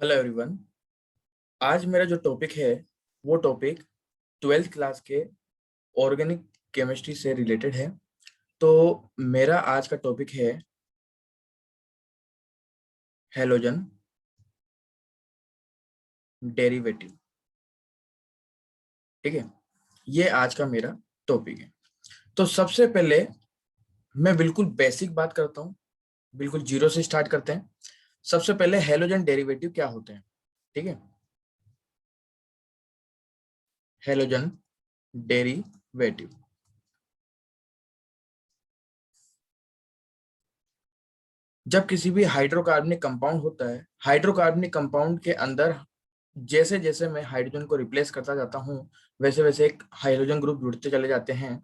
Hello everyone. आज मेरा जो टॉपिक है वो टॉपिक 12th क्लास के ऑर्गेनिक केमिस्ट्री से रिलेटेड है। तो मेरा आज का टॉपिक है हैलोजन डेरिवेटिव। ठीक है, ये आज का मेरा टॉपिक है। तो सबसे पहले मैं बिल्कुल बेसिक बात करता हूँ, बिल्कुल जीरो से स्टार्ट करते हैं। सबसे पहले हैलोजन डेरिवेटिव क्या होते हैं। ठीक है, हैलोजन डेरिवेटिव जब किसी भी हाइड्रोकार्बनिक कंपाउंड होता है, हाइड्रोकार्बनिक कंपाउंड के अंदर जैसे जैसे मैं हाइड्रोजन को रिप्लेस करता जाता हूँ वैसे वैसे एक हाइड्रोजन ग्रुप जुड़ते चले जाते हैं।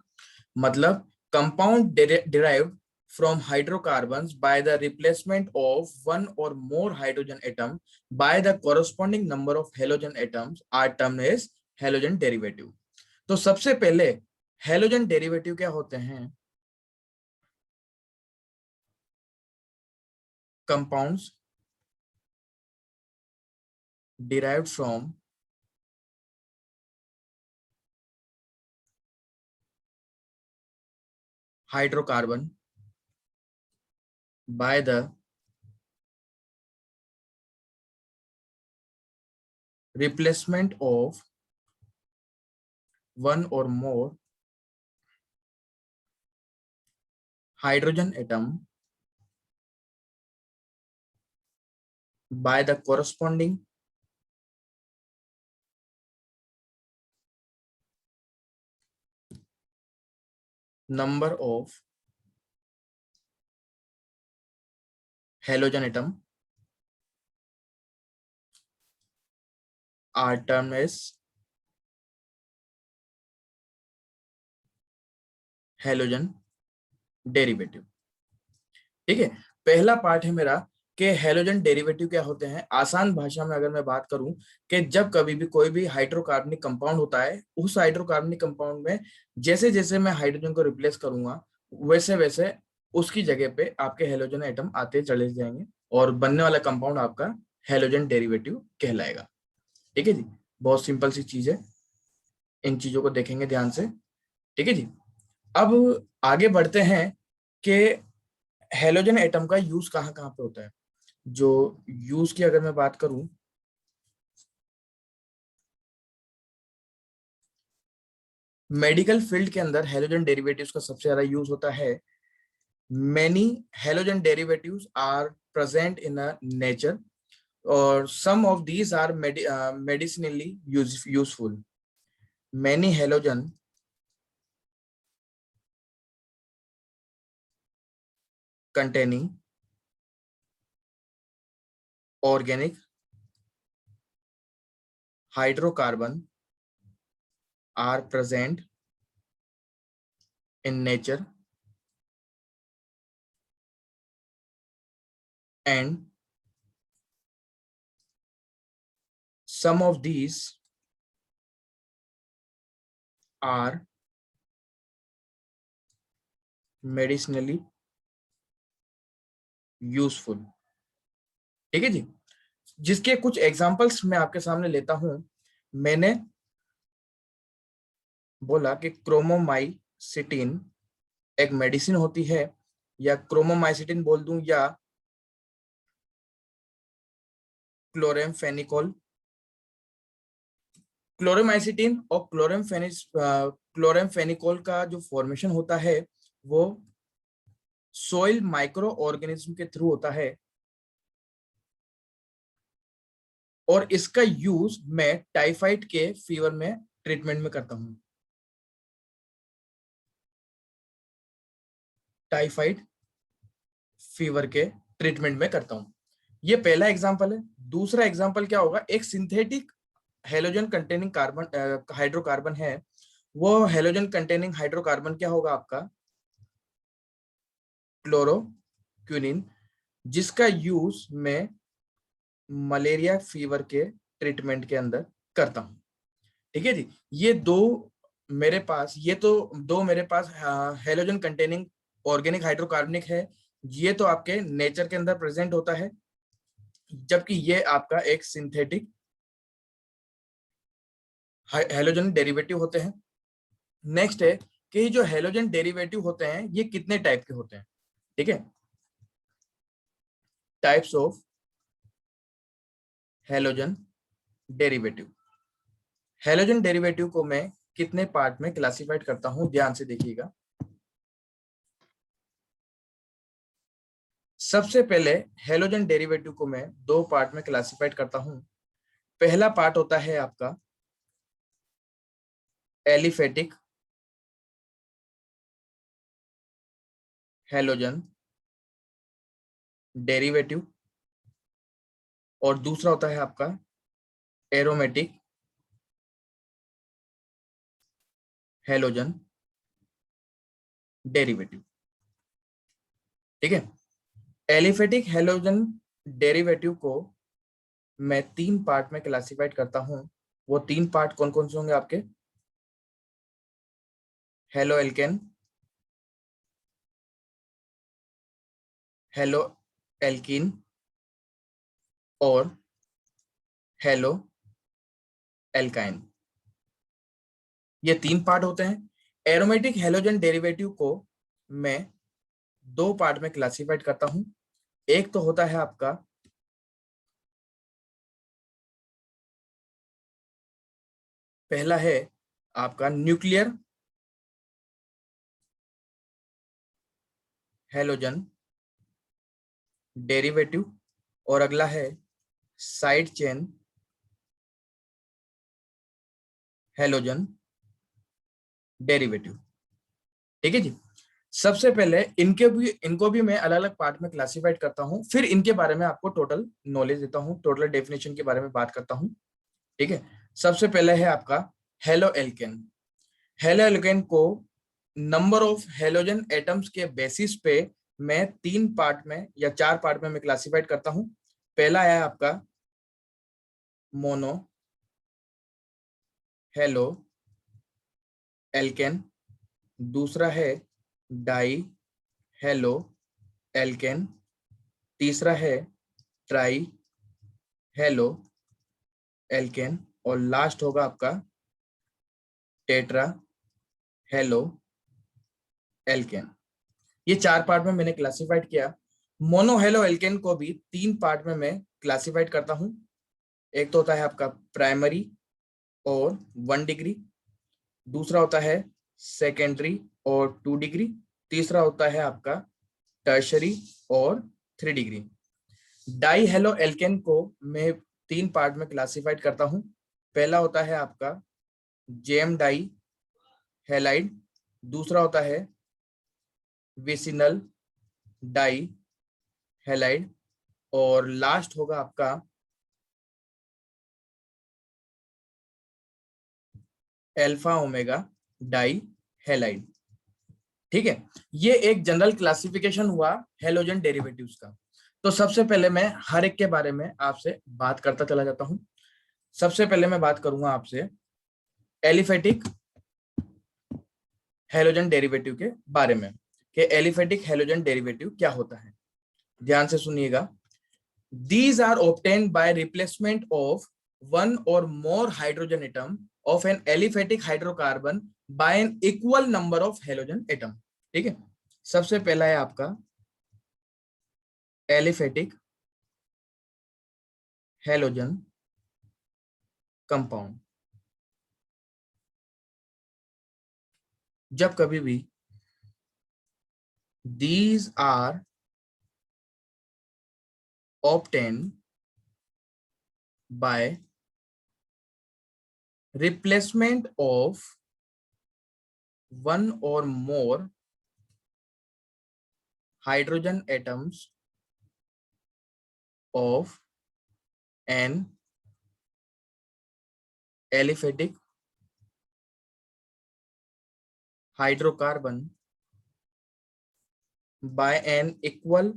मतलब compound derived from hydrocarbons by the replacement of one or more hydrogen atom by the corresponding number of halogen atoms are termed as halogen derivative. तो सबसे पहले हेलोजन डेरिवेटिव क्या होते हैं? Compounds derived from hydrocarbon by the replacement of one or more hydrogen atom by the corresponding number of halogen atom are termed as halogen derivative। ठीक है, पहला part है मेरा कि हेलोजन डेरिवेटिव क्या होते हैं। आसान भाषा में अगर मैं बात करूं कि जब कभी भी कोई भी हाइड्रोकार्बनिक कंपाउंड होता है, उस हाइड्रोकार्बनिक कंपाउंड में जैसे जैसे मैं हाइड्रोजन को रिप्लेस करूंगा वैसे वैसे उसकी जगह पे आपके हेलोजन एटम आते चले जाएंगे और बनने वाला कंपाउंड आपका हेलोजन डेरिवेटिव कहलाएगा। ठीक है जी, बहुत सिंपल सी चीज है, इन चीजों को देखेंगे ध्यान से। ठीक है जी, अब आगे बढ़ते हैं कि हेलोजन एटम का यूज कहाँ कहाँ पे होता है। जो यूज की अगर मैं बात करूं, मेडिकल फील्ड के अंदर हेलोजन डेरिवेटिव्स का सबसे ज्यादा यूज होता है। Many halogen derivatives are present in nature और some of these are medicinally useful. Many halogen containing organic hydrocarbon are present in nature and some of these are medicinally useful। ठीक है जी, जिसके कुछ एग्जांपल्स मैं आपके सामने लेता हूं। मैंने बोला कि क्रोमोमाइसिटिन एक मेडिसिन होती है, या क्रोमोमाइसिटिन बोल दूं या क्लोरेमफेनिकोल। क्लोरोमाइसिटिन और क्लोरेमफेनिकोल का जो फॉर्मेशन होता है वो सोइल माइक्रो ऑर्गेनिज्म के थ्रू होता है और इसका यूज मैं टाइफाइड के फीवर में ट्रीटमेंट में करता हूं। टाइफाइड फीवर के ट्रीटमेंट में करता हूं। ये पहला एग्जांपल है। दूसरा एग्जांपल क्या होगा, एक synthetic halogen containing carbon hydrocarbon है। वो हेलोजन कंटेनिंग हाइड्रोकार्बन क्या होगा आपका, क्लोरोक्विनिन, जिसका यूज मैं मलेरिया फीवर के ट्रीटमेंट के अंदर करता हूं। ठीक है जी, ये दो मेरे पास, ये तो दो मेरे पास हेलोजन कंटेनिंग ऑर्गेनिक हाइड्रोकार्बनिक है। ये तो आपके नेचर के अंदर प्रेजेंट होता है। जबकि ये आपका एक सिंथेटिक हेलोजन डेरिवेटिव होते हैं। नेक्स्ट है कि जो हेलोजन डेरिवेटिव होते हैं ये कितने टाइप के होते हैं, ठीक है। Types of halogen derivative. Halogen derivative को मैं कितने पार्ट में क्लासिफाइड करता हूं, ध्यान से देखिएगा। सबसे पहले हेलोजन डेरिवेटिव को मैं दो पार्ट में क्लासिफाइड करता हूं। पहला पार्ट होता है आपका एलिफेटिक हेलोजन डेरिवेटिव और दूसरा होता है आपका एरोमेटिक हेलोजन डेरिवेटिव, ठीक है। एलिफेटिक हेलोजन डेरिवेटिव को मैं तीन पार्ट में क्लासिफाइड करता हूं। वो तीन पार्ट कौन कौन से होंगे आपके? हेलो एल्केन, हेलो एल्कीन और हेलो एल्काइन। ये तीन पार्ट होते हैं। एरोमेटिक हेलोजन डेरिवेटिव को मैं दो पार्ट में क्लासिफाइड करता हूं। एक तो होता है आपका पहला है आपका न्यूक्लियर हेलोजन डेरिवेटिव और अगला है साइड चेन हेलोजन डेरिवेटिव, ठीक है जी। सबसे पहले इनको भी मैं अलग अलग पार्ट में क्लासिफाइड करता हूं, फिर इनके बारे में आपको टोटल नॉलेज देता हूं, टोटल डेफिनेशन के बारे में बात करता हूं, ठीक है। सबसे पहले है आपका हेलो एल्केन। हेलो एल्केन को नंबर ऑफ हेलोजन एटम्स के बेसिस पे मैं तीन पार्ट में या चार पार्ट में मैं क्लासिफाइड करता हूं। पहला है आपका मोनो हेलो एल्केन, दूसरा है डाई हेलो एल्केन, तीसरा है ट्राई हेलो एल्केन और लास्ट होगा आपका टेट्रा हेलो एल्केन। ये चार पार्ट में मैंने क्लासिफाइड किया। मोनो हेलो एल्केन को भी तीन पार्ट में मैं क्लासिफाइड करता हूं। एक तो होता है आपका प्राइमरी और 1 डिग्री, दूसरा होता है सेकेंडरी और 2 डिग्री, तीसरा होता है आपका टर्शरी और 3 डिग्री। डाई हेलो एल्केन को मैं तीन पार्ट में क्लासिफाइड करता हूं। पहला होता है आपका जेम डाई हेलाइड, दूसरा होता है विसिनल डाई हेलाइड और लास्ट होगा आपका अल्फा ओमेगा डाई हेलाइड, ठीक है। ये एक जनरल क्लासिफिकेशन हुआ हेलोजन डेरिवेटिव्स का। तो सबसे पहले मैं हर एक के बारे में आपसे बात करता चला जाता हूं। सबसे पहले मैं बात करूंगा आपसे एलिफेटिक हेलोजन डेरिवेटिव के बारे में कि एलिफेटिक हेलोजन डेरिवेटिव क्या होता है। ध्यान से सुनिएगा। These are obtained by replacement of one or more hydrogen atom of an aliphatic hydrocarbon by an equal number of halogen atom, ठीक है। सबसे पहला है आपका एलिफेटिक हेलोजन कंपाउंड। जब कभी भी these are obtained by replacement of one or more hydrogen atoms of an aliphatic hydrocarbon by an equal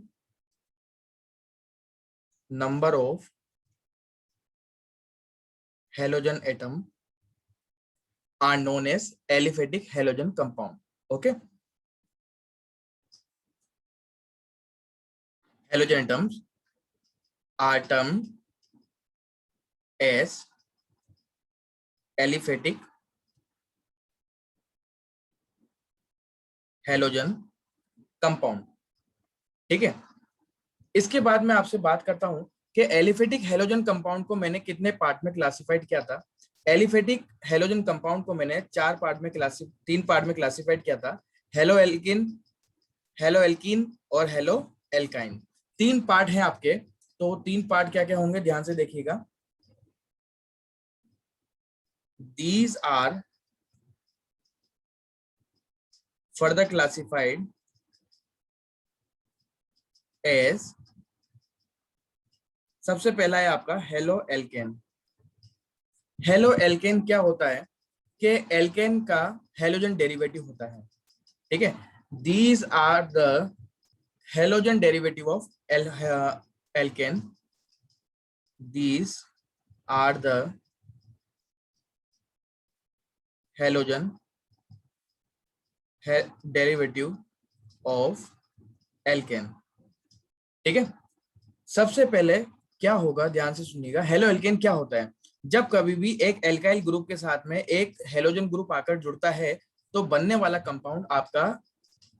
number of halogen atom are known as aliphatic halogen compound. Okay, halogen atoms are termed as aliphatic halogen compound। ठीक है, इसके बाद मैं आपसे बात करता हूं कि एलिफेटिक हेलोजन कंपाउंड को मैंने कितने पार्ट में क्लासिफाइड किया था। एलिफेटिक हेलोजन कंपाउंड को मैंने तीन पार्ट में क्लासिफाइड किया था। हेलो एल्किन, हेलो एल्कीन और हेलो एल्काइन, तीन पार्ट हैं आपके। तो तीन पार्ट क्या क्या होंगे, ध्यान से देखिएगा। These are further classified as, सबसे पहला है आपका हेलो एल्केन। हेलो एल्केन क्या होता है कि एल्केन का हेलोजन डेरिवेटिव होता है। ठीक है, these are the halogen derivative of alkane, these are the halogen derivative of alkane. ठीक है, सबसे पहले क्या होगा, ध्यान से सुनिएगा। हेलो एल्केन क्या होता है, जब कभी भी एक एल्काइल ग्रुप के साथ में एक हेलोजन ग्रुप आकर जुड़ता है तो बनने वाला कंपाउंड आपका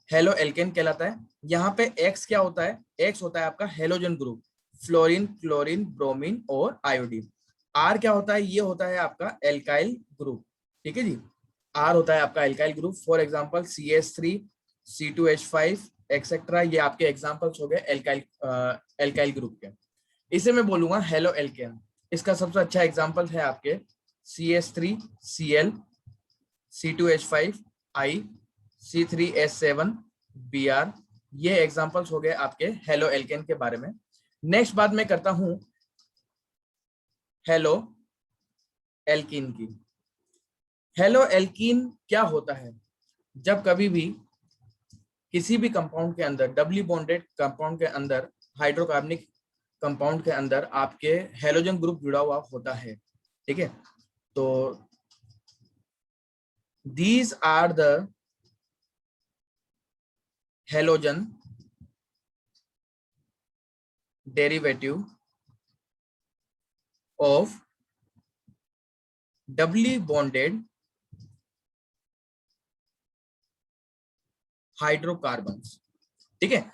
हेलो एल्केन कहलाता है। यहाँ पे एक्स क्या होता है, एक्स होता है आपका halogen group, fluorine, chlorine, bromine और आयोडीन। आर क्या होता है, ये होता है आपका एल्काइल ग्रुप। ठीक है जी, आर होता है आपका alkyl group. For example CH3, C2H5 etcetera, ये आपके एग्जांपल्स हो गए एल्काइल ग्रुप के। इसे मैं बोलूंगा हेलो एल्केन। इसका सबसे अच्छा एग्जांपल है आपके CH3Cl, C2H5I, C3H7Br, ये एग्जांपल्स हो गए आपके हेलो एल्केन के बारे में। नेक्स्ट बात मैं करता हूं हेलो एल्कीन की। हेलो एल्कीन क्या होता है, जब कभी भी किसी भी कंपाउंड के अंदर, डबली बॉन्डेड कंपाउंड के अंदर, हाइड्रोकार्बनिक कंपाउंड के अंदर आपके हेलोजन ग्रुप जुड़ा हुआ होता है। ठीक है, तो these are the halogen derivative of doubly bonded hydrocarbons. ठीक है,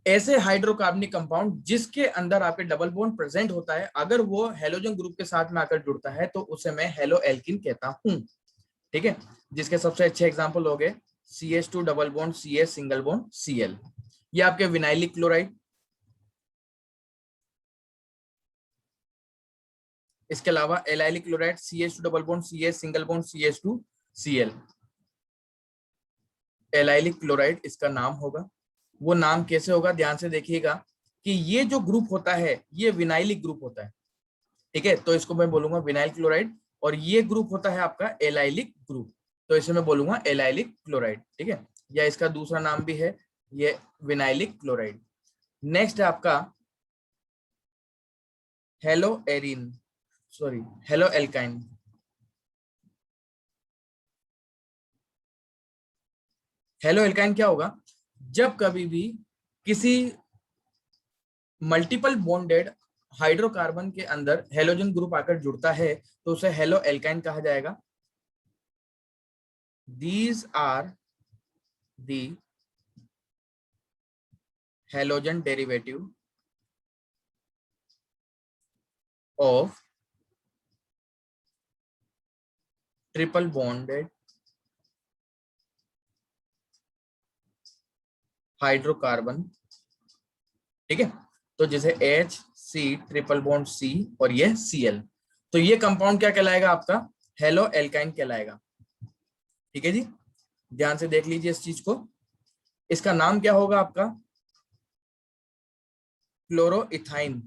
ऐसे हाइड्रोकार्बनिक कंपाउंड जिसके अंदर आपके डबल बॉन्ड प्रेजेंट होता है, अगर वो हेलोजन ग्रुप के साथ में आकर जुड़ता है तो उसे मैं हेलो एल्किन कहता हूं। ठीक है, जिसके सबसे अच्छे एग्जांपल हो गए CH2 double bond CH single bond Cl, ये आपके विनाइलिक क्लोराइड। इसके अलावा allylic chloride CH2 double bond CH single bond CH2 Cl, allylic chloride इसका नाम होगा। वो नाम कैसे होगा, ध्यान से देखिएगा कि ये जो ग्रुप होता है ये विनाइलिक ग्रुप होता है। ठीक है, तो इसको मैं बोलूंगा विनाइल क्लोराइड, और ये ग्रुप होता है आपका एलाइलिक ग्रुप, तो इसे मैं बोलूंगा एलाइलिक क्लोराइड। ठीक है, या इसका दूसरा नाम भी है ये विनाइलिक क्लोराइड। नेक्स्ट है आपका hello Erin, sorry hello alkyne. Hello alkyne क्या होगा, जब कभी भी किसी मल्टीपल बॉन्डेड हाइड्रोकार्बन के अंदर हेलोजन ग्रुप आकर जुड़ता है तो उसे हेलो एल्काइन कहा जाएगा। These are the halogen derivative of triple bonded hydrocarbon. ठीक है, तो जैसे HC ट्रिपल बॉन्ड C और ये Cl, तो ये कंपाउंड क्या कहलाएगा आपका, हेलो एल्काइन कहलाएगा। ठीक है जी, ध्यान से देख लीजिए इस चीज को। इसका नाम क्या होगा आपका, क्लोरोइथाइन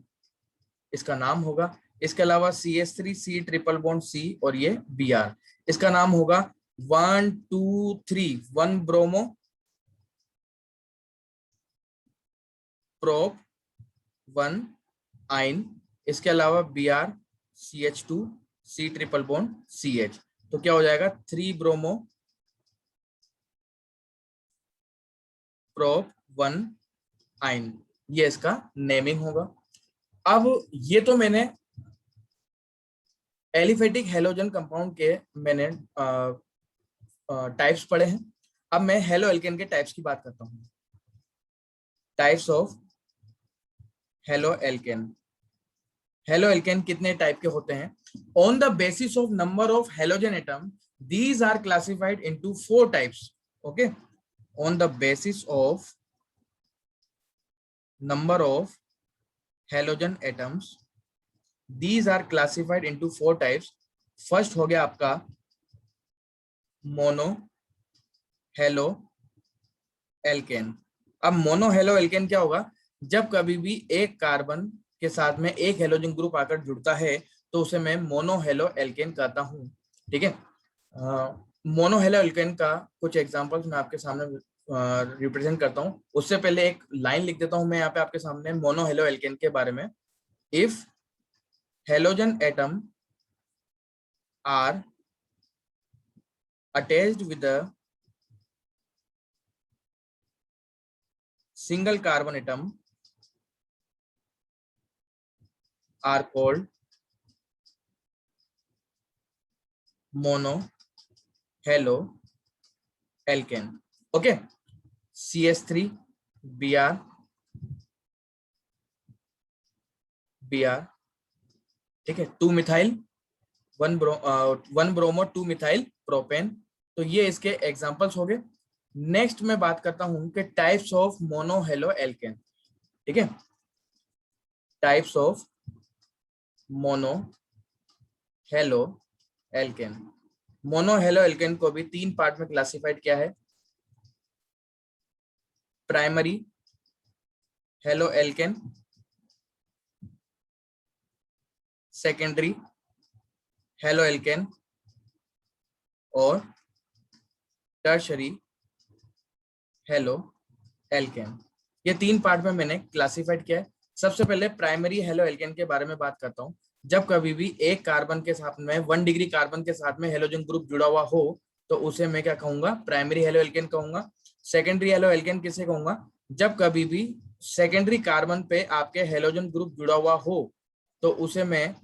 इसका नाम होगा। इसके अलावा CH3C ट्रिपल बॉन्ड C और ये Br, इसका नाम होगा 1 2 3 1 ब्रोमो प्रोप 1 आइन। इसके अलावा Br CH2C triple bond CH, तो क्या हो जाएगा 3 ब्रोमो प्रोप 1 आइन, ये इसका नेमिंग होगा। अब ये तो मैंने एलिफेटिक हेलोजन कंपाउंड के मैंने टाइप्स पढ़े हैं। अब मैं हेलो एल्केन के टाइप्स की बात करता हूँ। Types of halo alkane. Halo alkane कितने टाइप के होते हैं? On the basis of number of halogen atom these are classified into 4 types. Okay, on the basis of number of halogen atoms these are classified into 4 types. First हो गया आपका mono halo alkane. अब mono halo alkane क्या होगा? जब कभी भी एक कार्बन के साथ में एक हेलोजन ग्रुप आकर जुड़ता है तो उसे मैं मोनो हेलो एल्केन कहता हूँ। ठीक है, मोनो हेलो एल्केन का कुछ एग्जांपल्स मैं आपके सामने रिप्रेजेंट करता हूँ। उससे पहले एक लाइन लिख देता हूँ मैं यहाँ पे आपके सामने मोनो हेलो एल्केन के बारे में। If halogen atom are attached with a single carbon atom are called mono halo alkane. Okay, CH3 Br Br, ठीक है, 2 मिथाइल 1 ब्रोमो 2 मिथाइल प्रोपेन। तो ये इसके एग्जांपल्स हो गए। नेक्स्ट मैं बात करता हूं कि types of mono halo alkene. ठीक है, types of mono halo alkene. Mono halo alkene को भी 3 पार्ट में क्लासिफाइड किया है। Primary halo alkane, secondary halo alkane और टर्शरी हेलो एल्केन। ये 3 पार्ट में मैंने क्लासिफाइड किया है। सबसे पहले प्राइमरी हेलो एल्केन के बारे में बात करता हूँ। जब कभी भी एक कार्बन के साथ में 1 डिग्री कार्बन के साथ में हेलोजन ग्रुप जुड़ा हुआ हो तो उसे मैं क्या कहूंगा? प्राइमरी हेलो एल्केन कहूंगा। सेकेंडरी हेलो एल्केन किसे कहूंगा? जब कभी भी सेकेंडरी कार्बन पे आपके हेलोजन ग्रुप जुड़ा हुआ हो तो उसे मैं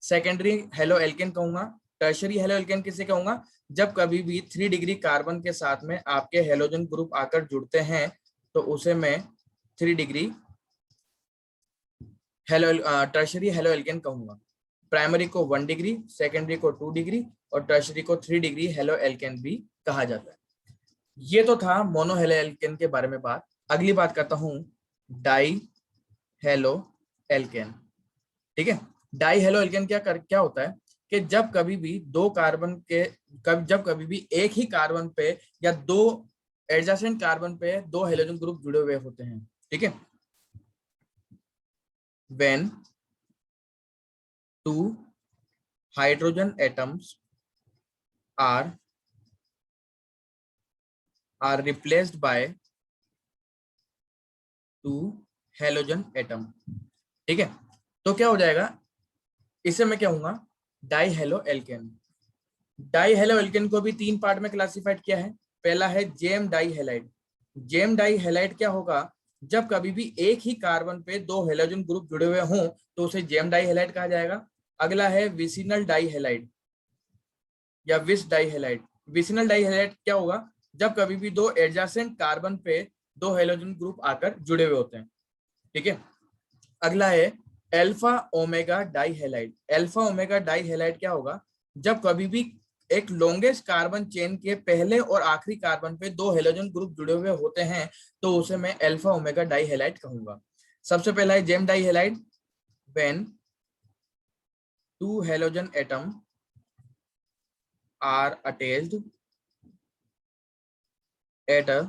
सेकेंडरी हेलो एल्केन कहूंगा। टर्शरी हेलो एल्केन किसे कहूंगा? जब कभी भी 3 डिग्री कार्बन के साथ में आपके हेलोजन ग्रुप आकर जुड़ते हैं तो उसे मैं 3 degree hello tertiary halo alkane कहूंगा। प्राइमरी को 1 डिग्री, सेकेंडरी को 2 डिग्री और टर्शरी को 3 डिग्री हेलो एल्केन भी कहा जाता है। ये तो था मोनो हेलो एल्केन के बारे में बात। अगली बात करता हूं डाई हेलो एल्केन। ठीक है, डाई हेलो एल्केन क्या होता है कि जब कभी भी दो कार्बन के जब कभी भी एक ही कार्बन पे या दो एडजेसेंट कार्बन पे दो हेलोजन ग्रुप जुड़े हुए होते हैं। ठीक है, when 2 hydrogen atoms are replaced by 2 halogen atom. ठीक है, तो क्या हो जाएगा? इसे मैं क्या कहूंगा? Die halo alkane. Die halo alkane को भी 3 पार्ट में क्लासिफाइड किया है। पहला है gem di halide. Gem di halide क्या होगा? जब कभी भी एक ही कार्बन पे दो हेलोजन ग्रुप जुड़े हुए हों तो उसे जेम डाई हेलाइड कहा जाएगा। अगला है विसिनल डाई हेलाइड या विस die halide. Vicinal di halide क्या होगा? जब कभी भी दो एडजेसेंट कार्बन पे दो हेलोजन ग्रुप आकर जुड़े हुए होते हैं। ठीक है, अगला है alpha omega die halide. Alpha omega die halide क्या होगा? जब कभी भी एक लॉन्गेस्ट कार्बन चेन के पहले और आखिरी कार्बन पे दो हेलोजन ग्रुप जुड़े हुए होते हैं तो उसे मैं एल्फा ओमेगा डाई हेलाइड कहूंगा। सबसे पहला है gem di halide. When 2 halogen atom are attached at a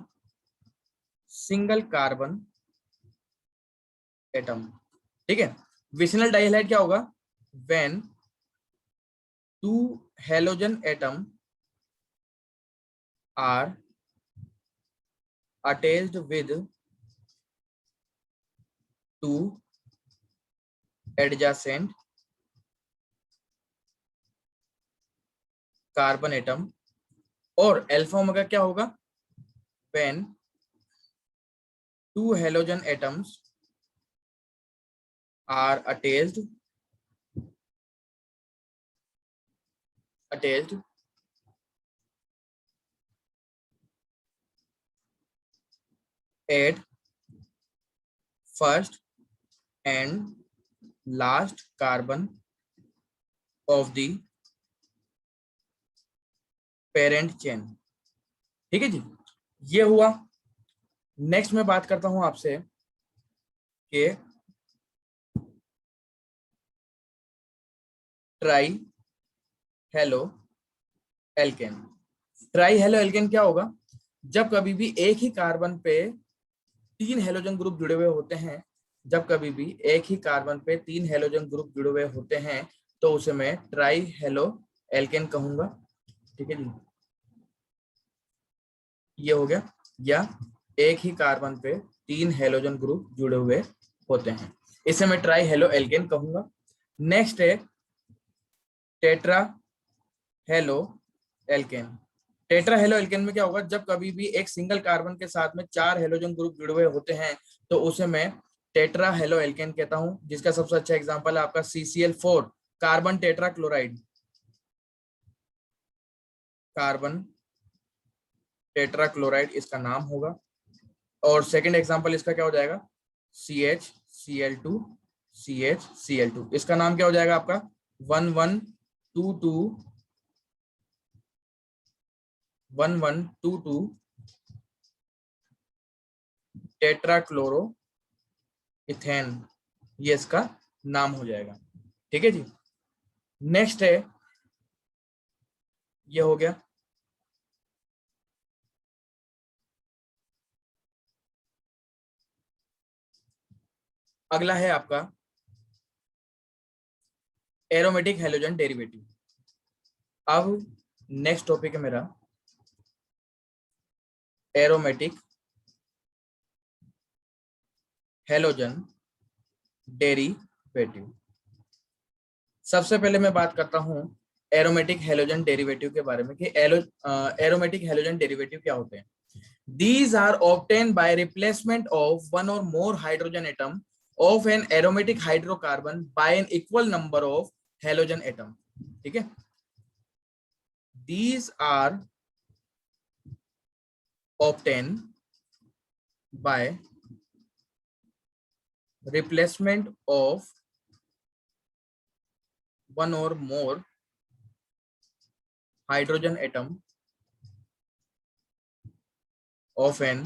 single carbon atom. ठीक है, विसिनल डाई हेलाइड क्या होगा? When 2 halogen atom are attached with 2 adjacent carbon atom. और अल्फा ओमेगा क्या होगा? when 2 halogen atoms are attached at first and last carbon of the parent chain। ठीक है जी, ये हुआ। नेक्स्ट मैं बात करता हूं आपसे कि try halo alkane. Try hello alkane क्या होगा? जब कभी भी एक ही कार्बन पे तीन हेलोजन ग्रुप जुड़े हुए होते हैं, जब कभी भी एक ही कार्बन पे तीन हेलोजन ग्रुप जुड़े हुए होते हैं तो उसे मैं ट्राई हेलो एल्केन कहूंगा। ठीक है जी, ये हो गया। या एक ही कार्बन पे तीन हेलोजन ग्रुप जुड़े हुए होते हैं, इसे मैं ट्राई हेलो एल्केन कहूंगा। नेक्स्ट है tetra halo alkane. Tetra halo alkane में क्या होगा? जब कभी भी एक सिंगल कार्बन के साथ में चार हेलोजन ग्रुप जुड़े हुए होते हैं तो उसे मैं टेट्रा हेलो एल्केन कहता हूं, जिसका सबसे अच्छा एग्जांपल है आपका CCl4 carbon tetra chloride. Carbon tetra chloride इसका नाम होगा। और सेकंड एग्जांपल इसका क्या हो जाएगा? CHCl2 CHCl2 इसका नाम क्या हो जाएगा आपका? 1122 1122 टेट्राक्लोरो इथेन, ये इसका नाम हो जाएगा। ठीक है जी, नेक्स्ट है, ये हो गया। अगला है आपका एरोमेटिक हेलोजन डेरिवेटिव। अब नेक्स्ट टॉपिक है मेरा एरोमेटिक हेलोजन डेरिवेटिव। सबसे पहले मैं बात करता हूं एरोमेटिक हेलोजन डेरिवेटिव के बारे में कि एरोमेटिक हेलोजन डेरिवेटिव क्या होते हैं। These are obtained by replacement of one or more hydrogen atom of an aromatic hydrocarbon by an equal number of halogen atom। ठीक है, These are obtained by replacement of one or more hydrogen atom of an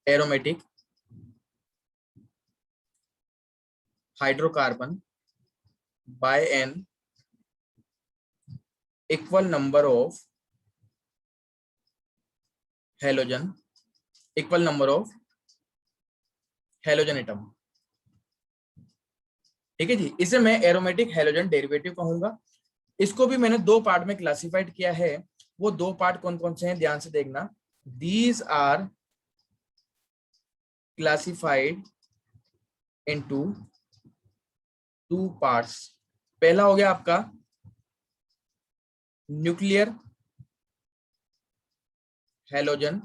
aromatic hydrocarbon by an equal number of halogen atom। ठीक है जी, इसे मैं aromatic halogen derivative कहूंगा। इसको भी मैंने दो पार्ट में क्लासिफाइड किया है। वो दो पार्ट कौन कौन से हैं ध्यान से देखना। These are classified into two parts. पहला हो गया आपका न्यूक्लियर हेलोजन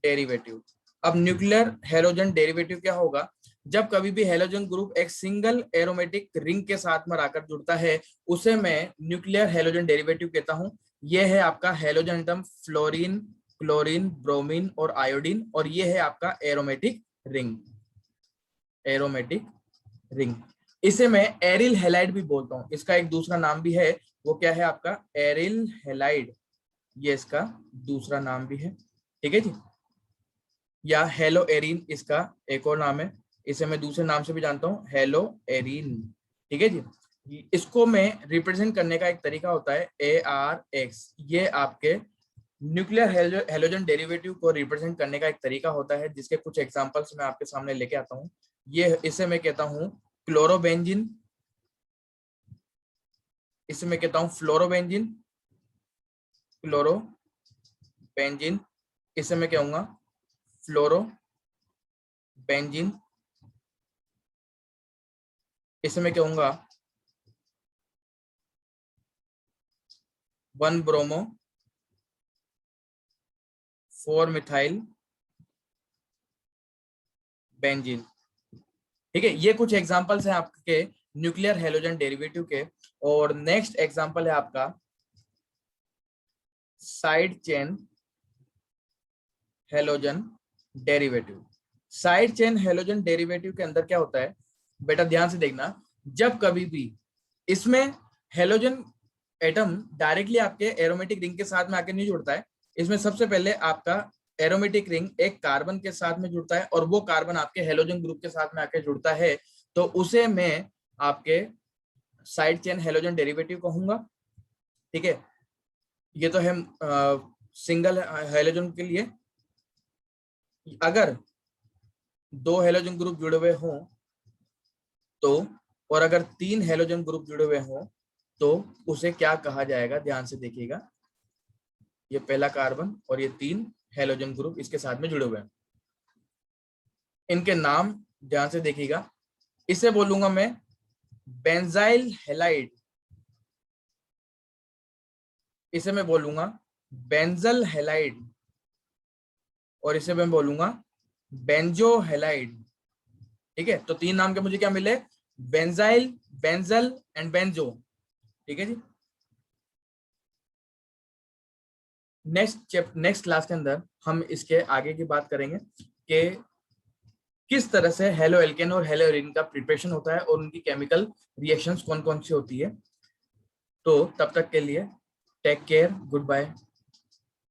डेरिवेटिव। अब न्यूक्लियर हेलोजन डेरिवेटिव क्या होगा? जब कभी भी हेलोजन ग्रुप एक सिंगल एरोमेटिक रिंग के साथ में आकर जुड़ता है उसे मैं न्यूक्लियर हेलोजन डेरिवेटिव कहता हूं। यह है आपका halogen atom fluorine, chlorine, bromine और आयोडीन, और ये है आपका एरोमेटिक रिंग। इसे मैं एरिल हेलाइड भी बोलता हूं। इसका एक दूसरा नाम भी है, वो क्या है आपका? एरिल हेलाइड, ये इसका दूसरा नाम भी है। ठीक है जी, या हेलो एरिन इसका एक और नाम है। इसे मैं दूसरे नाम से भी जानता हूँ, हेलो एरिन। ठीक है जी, इसको मैं रिप्रेजेंट करने का एक तरीका होता है ARX। ये आपके न्यूक्लियर हेलोजन डेरिवेटिव को रिप्रेजेंट करने का एक तरीका होता है, जिसके कुछ एग्जांपल्स मैं आपके सामने लेके आता हूँ। ये इसे मैं कहता हूँ क्लोरोबेंजिन, इसे मैं कहता हूँ फ्लोरोबेंजिन, इसे मैं कहूंगा फ्लोरोबेंजिन, इसे मैं कहूंगा 1 ब्रोमो 4 मिथाइल बेंजीन। ठीक है, ये कुछ एग्जांपल्स हैं आपके न्यूक्लियर हेलोजन डेरिवेटिव के। और नेक्स्ट एग्जांपल है आपका side chain halogen derivative. Side chain halogen derivative के अंदर क्या होता है बेटा, ध्यान से देखना, जब कभी भी इसमें हेलोजन एटम डायरेक्टली आपके एरोमेटिक रिंग के साथ में आके नहीं जुड़ता है, इसमें सबसे पहले आपका एरोमेटिक रिंग एक कार्बन के साथ में जुड़ता है और वो कार्बन आपके हेलोजन ग्रुप के साथ में आके जुड़ता है, तो उसे मैं आपके साइड चेन हेलोजन डेरिवेटिव कहूंगा। ठीक है, ये तो है सिंगल हेलोजन के लिए। अगर दो हेलोजन ग्रुप जुड़े हुए हों तो, और अगर तीन हेलोजन ग्रुप जुड़े हुए हों तो उसे क्या कहा जाएगा, ध्यान से देखिएगा। ये पहला कार्बन और ये तीन हेलोजन ग्रुप इसके साथ में जुड़े हुए हैं, इनके नाम ध्यान से देखिएगा। इसे बोलूंगा मैं बेंजाइल हैलाइड, इसे मैं बोलूंगा बेंजल हैलाइड, और इसे मैं बोलूंगा बेंजो हैलाइड। ठीक है, तो तीन नाम के मुझे क्या मिले, बेंजाइल, बेंजल एंड बेंजो। ठीक है जी। नेक्स्ट क्लास के अंदर हम इसके आगे की बात करेंगे कि किस तरह से हेलो एल्केन और हेलो एरिन का प्रिपरेशन होता है और उनकी केमिकल रिएक्शंस कौन कौन सी होती है। तो तब तक के लिए टेक केयर, गुड बाय।